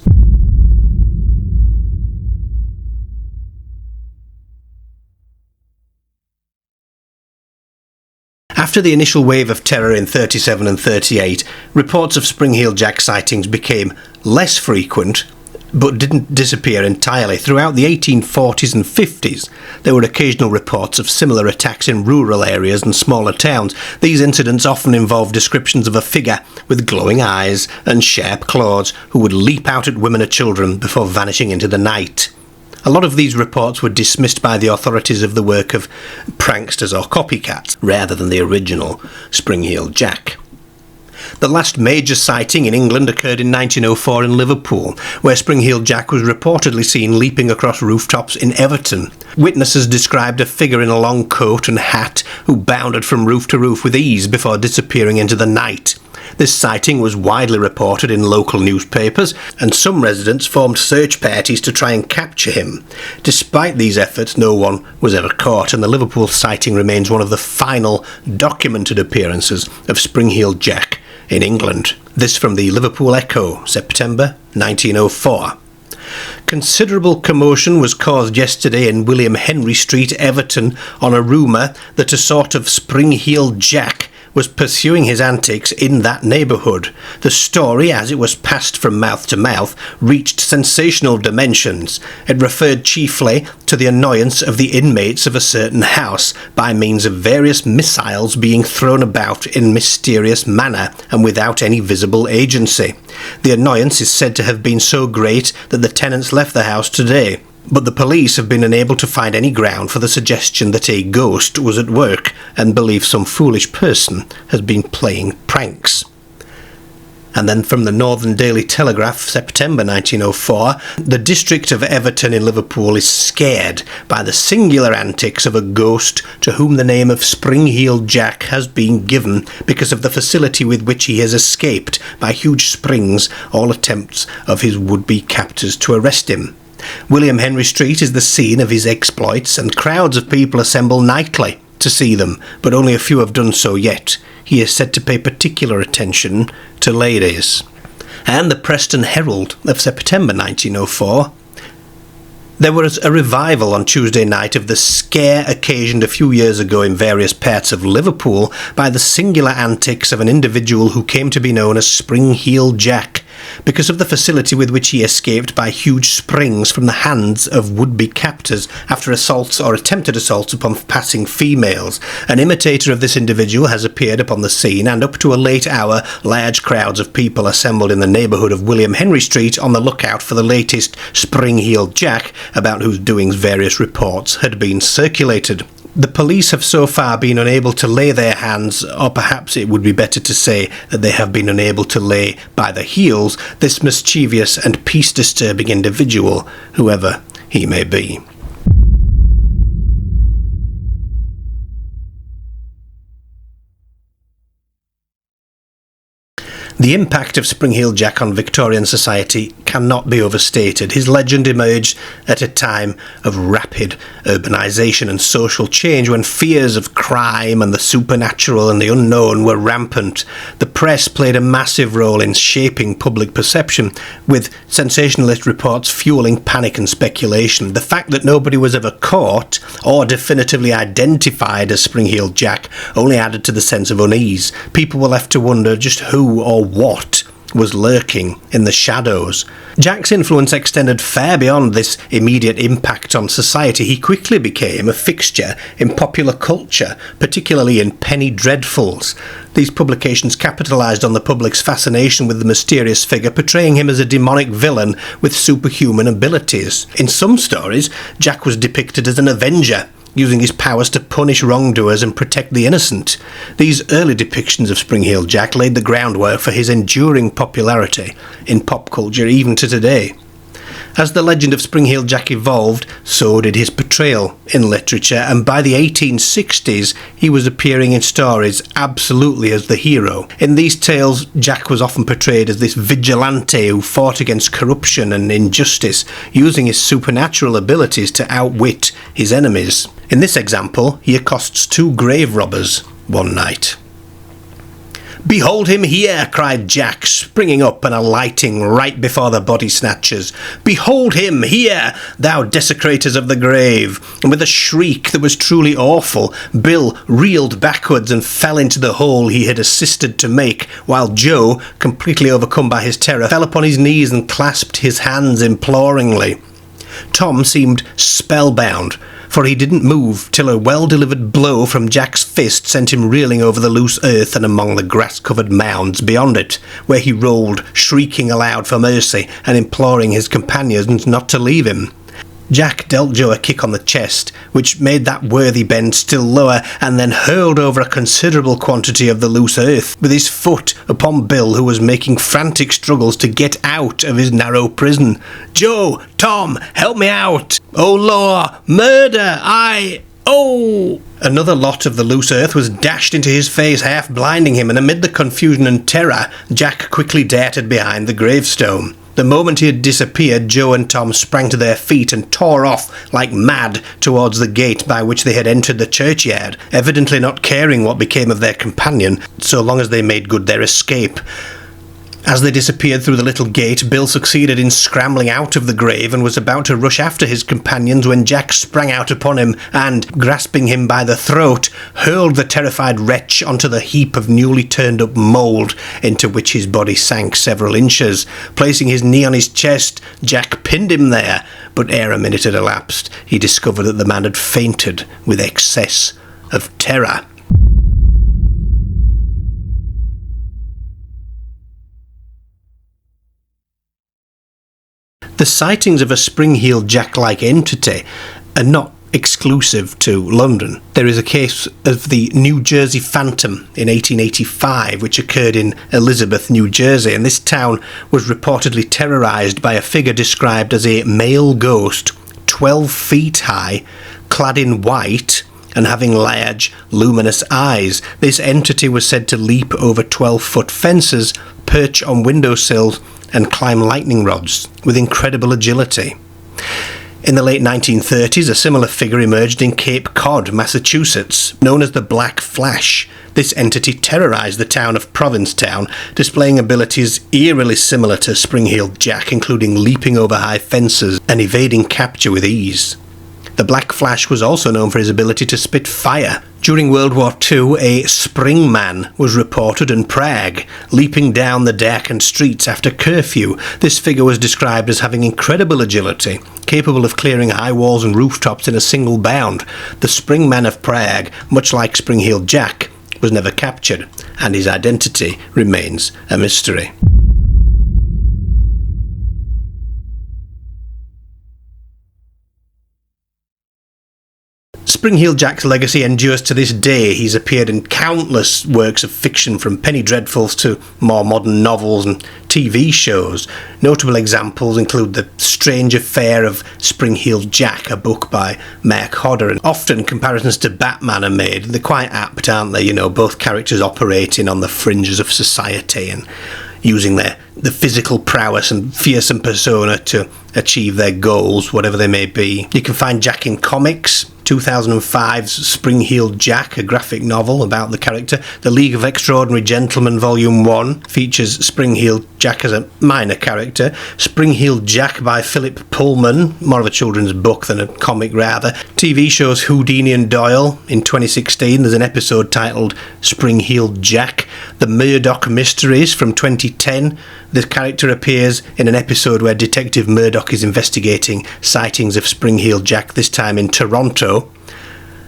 After the initial wave of terror in 37 and 38, reports of Spring-Heeled Jack sightings became less frequent, but didn't disappear entirely. Throughout the 1840s and 50s, there were occasional reports of similar attacks in rural areas and smaller towns. These incidents often involved descriptions of a figure with glowing eyes and sharp claws who would leap out at women or children before vanishing into the night. A lot of these reports were dismissed by the authorities of the work of pranksters or copycats, rather than the original Spring-Heeled Jack. The last major sighting in England occurred in 1904 in Liverpool, where Spring-Heeled Jack was reportedly seen leaping across rooftops in Everton. Witnesses described a figure in a long coat and hat who bounded from roof to roof with ease before disappearing into the night. This sighting was widely reported in local newspapers, and some residents formed search parties to try and capture him. Despite these efforts, no one was ever caught, and the Liverpool sighting remains one of the final documented appearances of Spring-Heeled Jack in England. This from the Liverpool Echo, September 1904. Considerable commotion was caused yesterday in William Henry Street, Everton, on a rumour that a sort of Spring-Heeled Jack was pursuing his antics in that neighbourhood. The story, as it was passed from mouth to mouth, reached sensational dimensions. It referred chiefly to the annoyance of the inmates of a certain house by means of various missiles being thrown about in mysterious manner and without any visible agency. The annoyance is said to have been so great that the tenants left the house today, but the police have been unable to find any ground for the suggestion that a ghost was at work and believe some foolish person has been playing pranks. And then from the Northern Daily Telegraph, September 1904, the district of Everton in Liverpool is scared by the singular antics of a ghost to whom the name of Spring-Heeled Jack has been given because of the facility with which he has escaped by huge springs all attempts of his would-be captors to arrest him. William Henry Street is the scene of his exploits, and crowds of people assemble nightly to see them, but only a few have done so yet. He is said to pay particular attention to ladies. And the Preston Herald of September 1904. There was a revival on Tuesday night of the scare occasioned a few years ago in various parts of Liverpool by the singular antics of an individual who came to be known as Spring-Heeled Jack, because of the facility with which he escaped by huge springs from the hands of would-be captors after assaults or attempted assaults upon passing females. An imitator of this individual has appeared upon the scene, and up to a late hour large crowds of people assembled in the neighbourhood of William Henry Street on the lookout for the latest Spring-Heeled Jack, about whose doings various reports had been circulated. The police have so far been unable to lay their hands, or perhaps it would be better to say that they have been unable to lay by the heels this mischievous and peace-disturbing individual, whoever he may be. The impact of Spring-Heeled Jack on Victorian society cannot be overstated. His legend emerged at a time of rapid urbanisation and social change, when fears of crime and the supernatural and the unknown were rampant. The press played a massive role in shaping public perception, with sensationalist reports fueling panic and speculation. The fact that nobody was ever caught or definitively identified as Spring-Heeled Jack only added to the sense of unease. People were left to wonder just who or what was lurking in the shadows. Jack's influence extended far beyond this immediate impact on society. He quickly became a fixture in popular culture, particularly in penny dreadfuls. These publications capitalised on the public's fascination with the mysterious figure, portraying him as a demonic villain with superhuman abilities. In some stories, Jack was depicted as an avenger, using his powers to punish wrongdoers and protect the innocent. These early depictions of Spring-Heeled Jack laid the groundwork for his enduring popularity in pop culture even to today. As the legend of Spring-Heeled Jack evolved, so did his portrayal in literature, and by the 1860s he was appearing in stories absolutely as the hero. In these tales, Jack was often portrayed as this vigilante who fought against corruption and injustice, using his supernatural abilities to outwit his enemies. In this example, he accosts two grave robbers one night. "Behold him here!" cried Jack, springing up and alighting right before the body snatchers. "Behold him here, thou desecrators of the grave!" And with a shriek that was truly awful, Bill reeled backwards and fell into the hole he had assisted to make, while Joe, completely overcome by his terror, fell upon his knees and clasped his hands imploringly. Tom seemed spellbound, for he didn't move till a well-delivered blow from Jack's fist sent him reeling over the loose earth and among the grass-covered mounds beyond it, where he rolled, shrieking aloud for mercy and imploring his companions not to leave him. Jack dealt Joe a kick on the chest, which made that worthy bend still lower, and then hurled over a considerable quantity of the loose earth with his foot upon Bill, who was making frantic struggles to get out of his narrow prison. "Joe! Tom! Help me out! Oh, law! Murder! Oh!" Another lot of the loose earth was dashed into his face, half blinding him, and amid the confusion and terror, Jack quickly darted behind the gravestone. The moment he had disappeared, Joe and Tom sprang to their feet and tore off like mad towards the gate by which they had entered the churchyard, evidently not caring what became of their companion, so long as they made good their escape. As they disappeared through the little gate, Bill succeeded in scrambling out of the grave and was about to rush after his companions when Jack sprang out upon him and, grasping him by the throat, hurled the terrified wretch onto the heap of newly turned-up mould into which his body sank several inches. Placing his knee on his chest, Jack pinned him there, but ere a minute had elapsed, he discovered that the man had fainted with excess of terror. The sightings of a Spring-Heeled Jack-like entity are not exclusive to London. There is a case of the New Jersey Phantom in 1885, which occurred in Elizabeth, New Jersey, and this town was reportedly terrorised by a figure described as a male ghost, 12 feet high, clad in white, and having large, luminous eyes. This entity was said to leap over 12-foot fences, perch on windowsills, and climb lightning rods with incredible agility. In the late 1930s, a similar figure emerged in Cape Cod, Massachusetts, known as the Black Flash. This entity terrorised the town of Provincetown, displaying abilities eerily similar to Spring-Heeled Jack, including leaping over high fences and evading capture with ease. The Black Flash was also known for his ability to spit fire. During World War II, a spring man was reported in Prague, leaping down the darkened streets after curfew. This figure was described as having incredible agility, capable of clearing high walls and rooftops in a single bound. The spring man of Prague, much like Spring-Heeled Jack, was never captured, and his identity remains a mystery. Spring-Heeled Jack's legacy endures to this day. He's appeared in countless works of fiction, from penny dreadfuls to more modern novels and TV shows. Notable examples include The Strange Affair of Spring-Heeled Jack, a book by Mark Hodder, and often comparisons to Batman are made. They're quite apt, aren't they? You know, both characters operating on the fringes of society and using the physical prowess and fearsome persona to achieve their goals, whatever they may be. You can find Jack in comics. 2005's Spring-Heeled Jack, a graphic novel about the character. The League of Extraordinary Gentlemen Volume 1 features Spring-Heeled Jack as a minor character. Spring-Heeled Jack by Philip Pullman, more of a children's book than a comic rather. TV shows Houdini and Doyle. In 2016 there's an episode titled Spring-Heeled Jack. The Murdoch Mysteries from 2010. The character appears in an episode where Detective Murdoch is investigating sightings of Spring-Heeled Jack, this time in Toronto.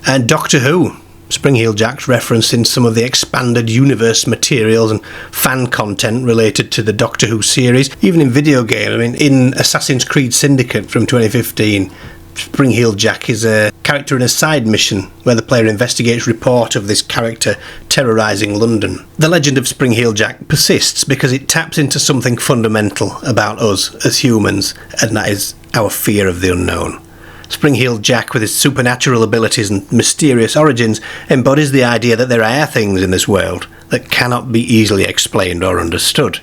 And Doctor Who. Spring-Heeled Jack's referenced in some of the expanded universe materials and fan content related to the Doctor Who series, even in video games. I mean, in Assassin's Creed Syndicate from 2015, Spring-Heeled Jack is a character in a side mission where the player investigates report of this character terrorising London. The legend of Spring-Heeled Jack persists because it taps into something fundamental about us as humans, and that is our fear of the unknown. Spring-Heeled Jack, with his supernatural abilities and mysterious origins, embodies the idea that there are things in this world that cannot be easily explained or understood.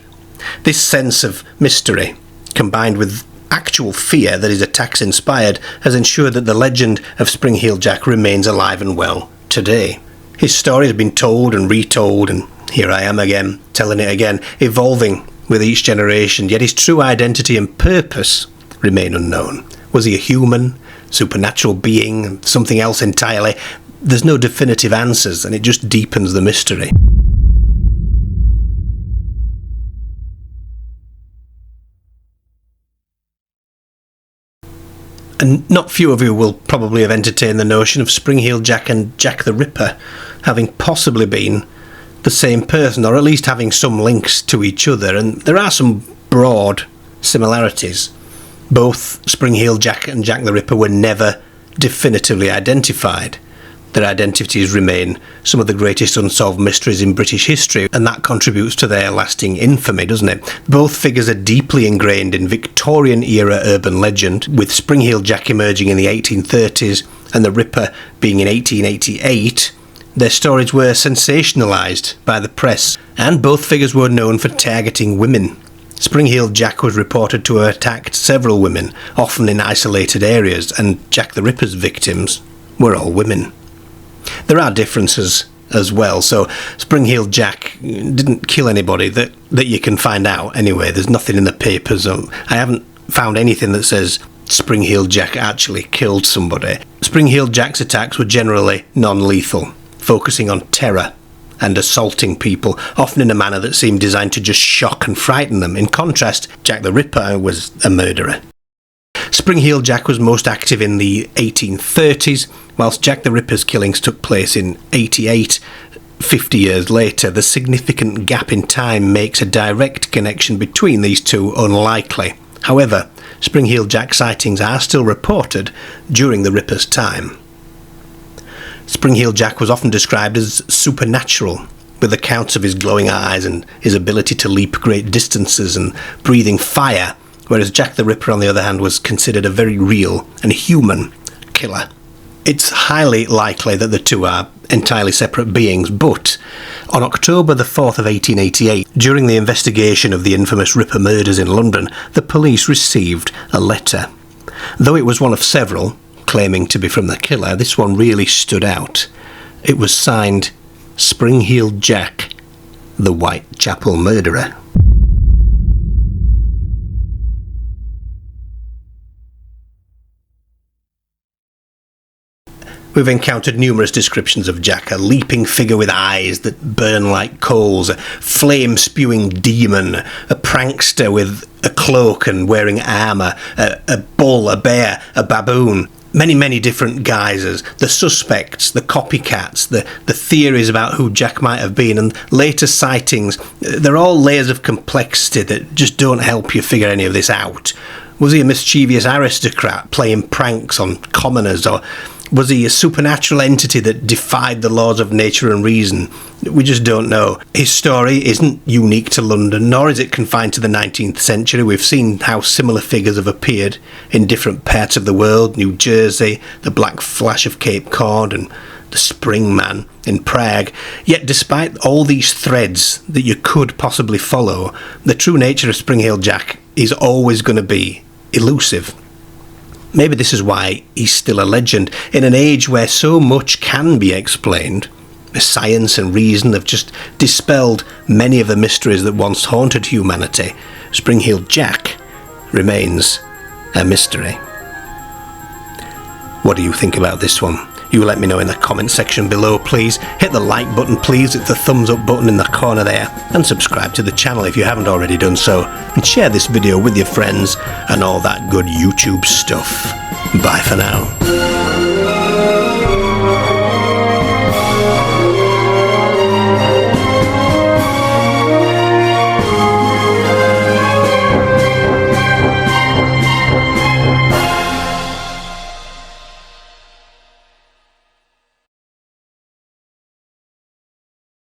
This sense of mystery, combined with actual fear that is attacks-inspired, has ensured that the legend of Spring-Heeled Jack remains alive and well today. His story has been told and retold, and here I am again, telling it again, evolving with each generation, yet his true identity and purpose remain unknown. Was he a human, supernatural being, something else entirely? There's no definitive answers, and it just deepens the mystery. And not few of you will probably have entertained the notion of Spring-Heeled Jack and Jack the Ripper having possibly been the same person, or at least having some links to each other, and there are some broad similarities. Both Spring-Heeled Jack and Jack the Ripper were never definitively identified. Their identities remain some of the greatest unsolved mysteries in British history, and that contributes to their lasting infamy, doesn't it? Both figures are deeply ingrained in Victorian era urban legend, with Spring-Heeled Jack emerging in the 1830s and the Ripper being in 1888. Their stories were sensationalised by the press, and both figures were known for targeting women. Spring-Heeled Jack was reported to have attacked several women, often in isolated areas, and Jack the Ripper's victims were all women. There are differences as well, so Spring-Heeled Jack didn't kill anybody that you can find out anyway. There's nothing in the papers. I haven't found anything that says Spring-Heeled Jack actually killed somebody. Spring-Heeled Jack's attacks were generally non-lethal, focusing on terror and assaulting people, often in a manner that seemed designed to just shock and frighten them. In contrast, Jack the Ripper was a murderer. Spring-Heeled Jack was most active in the 1830s, whilst Jack the Ripper's killings took place in 88. 50 years later, the significant gap in time makes a direct connection between these two unlikely. However, Spring-heeled Jack sightings are still reported during the Ripper's time. Spring-heeled Jack was often described as supernatural, with accounts of his glowing eyes and his ability to leap great distances and breathing fire, whereas Jack the Ripper, on the other hand, was considered a very real and human killer. It's highly likely that the two are entirely separate beings, but on October the 4th of 1888, during the investigation of the infamous Ripper murders in London, the police received a letter. Though it was one of several claiming to be from the killer, this one really stood out. It was signed Spring-heeled Jack, the Whitechapel murderer. We've encountered numerous descriptions of Jack: a leaping figure with eyes that burn like coals, a flame-spewing demon, a prankster with a cloak and wearing armour, a bull, a bear, a baboon. Many different guises, the suspects, the copycats, the theories about who Jack might have been, and later sightings. They're all layers of complexity that just don't help you figure any of this out. Was he a mischievous aristocrat playing pranks on commoners, or was he a supernatural entity that defied the laws of nature and reason? We just don't know. His story isn't unique to London, nor is it confined to the 19th century. We've seen how similar figures have appeared in different parts of the world: New Jersey, the Black Flash of Cape Cod, and the Spring Man in Prague. Yet despite all these threads that you could possibly follow, the true nature of Spring-heeled Jack is always going to be elusive. Maybe this is why he's still a legend. In an age where so much can be explained, science and reason have just dispelled many of the mysteries that once haunted humanity, Spring-heeled Jack remains a mystery. What do you think about this one? You let me know in the comment section below, please. Hit the like button, please. It's the thumbs up button in the corner there. And subscribe to the channel if you haven't already done so. And share this video with your friends and all that good YouTube stuff. Bye for now.